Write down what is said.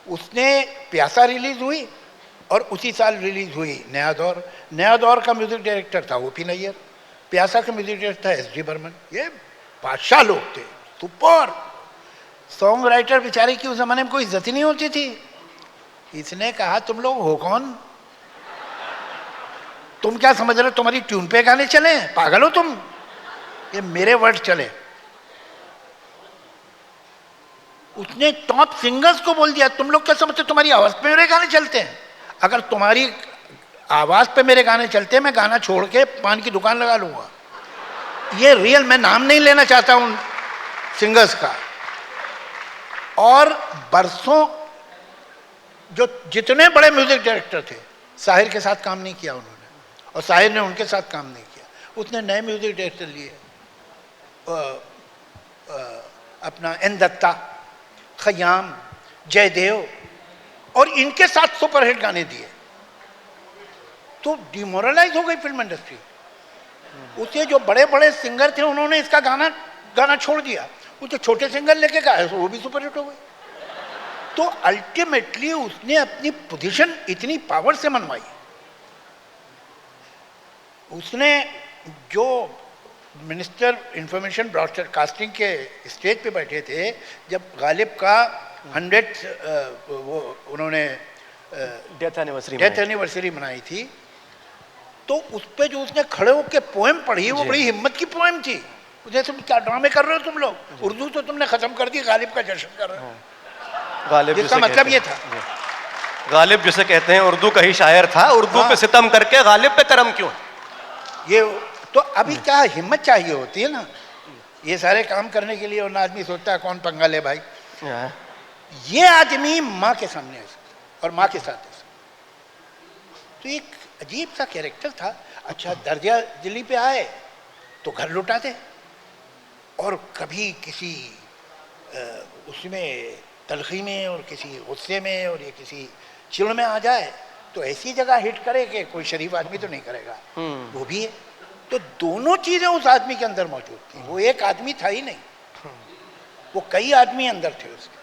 उसने प्यासा रिलीज हुई और उसी साल रिलीज हुई नया दौर। नया दौर का म्यूजिक डायरेक्टर था ओपी नैयर, प्यासा का म्यूजिक डायरेक्टर था एस डी बर्मन। ये बादशाह लोग थे, सुपर सॉन्ग राइटर। बेचारे की उस जमाने में कोई इज्जत ही नहीं होती थी। इसने कहा तुम लोग हो कौन, तुम क्या समझ रहे हो तुम्हारी ट्यून पे गाने चले, पागल हो तुम, ये मेरे वर्ड चले। उसने टॉप सिंगर्स को बोल दिया तुम लोग क्या समझते हो तुम्हारी आवाज पे मेरे गाने चलते हैं, अगर तुम्हारी आवाज पे मेरे गाने चलते हैं मैं गाना छोड़ के पान की दुकान लगा लूंगा। ये रियल, मैं नाम नहीं लेना चाहता उन सिंगर्स का। और बरसों जो जितने बड़े म्यूजिक डायरेक्टर थे, साहिर के साथ काम नहीं किया उन्होंने और साहिर ने उनके साथ काम नहीं किया। उसने नए म्यूजिक डायरेक्टर लिए, अपना एन दत्ता, खयाम, जयदेव, और इनके साथ सुपरहिट गाने दिए। तो डिमोरलाइज हो गई फिल्म इंडस्ट्री। उसके जो बड़े बड़े सिंगर थे उन्होंने इसका गाना छोड़ दिया, वो तो छोटे सिंगर लेके गाए वो भी सुपरहिट हो गए। तो अल्टीमेटली उसने अपनी पोजीशन इतनी पावर से मनवाई। उसने जो मिनिस्टर इंफॉर्मेशन ब्रॉडकास्टिंग के स्टेज पे बैठे थे, जब गालिब का 100th वो उन्होंने डेथ एनिवर्सरी मनाई थी, तो उस पे जो उसने खड़े होकर पोएम पढ़ी, वो बड़ी हिम्मत की पोएम थी। उसने तुम क्या ड्रामे कर रहे हो तुम लोग, उर्दू तो तुमने खत्म कर दी, गालिब का जश्न कर रहे हो। गालिब जिसका मतलब ये था, गालिब जिसे कहते हैं उर्दू का ही शायर था, उर्दू पे सितम करके गालिब पे करम क्यों। ये तो अभी क्या हिम्मत चाहिए होती है ना ये सारे काम करने के लिए, और आदमी सोचता है कौन पंगा ले भाई। ये आदमी माँ के सामने है और माँ के साथ है, तो एक अजीब सा कैरेक्टर था। अच्छा दर्जा दिल्ली पे आए तो घर लुटा दे, और कभी किसी उसमें तलखी में और किसी गुस्से में और ये किसी चिड़ में आ जाए तो ऐसी जगह हिट करे कि कोई शरीफ आदमी तो नहीं करेगा, वो भी है। तो दोनों चीजें उस आदमी के अंदर मौजूद थी। वो एक आदमी था ही नहीं, वो कई आदमी अंदर थे उसके।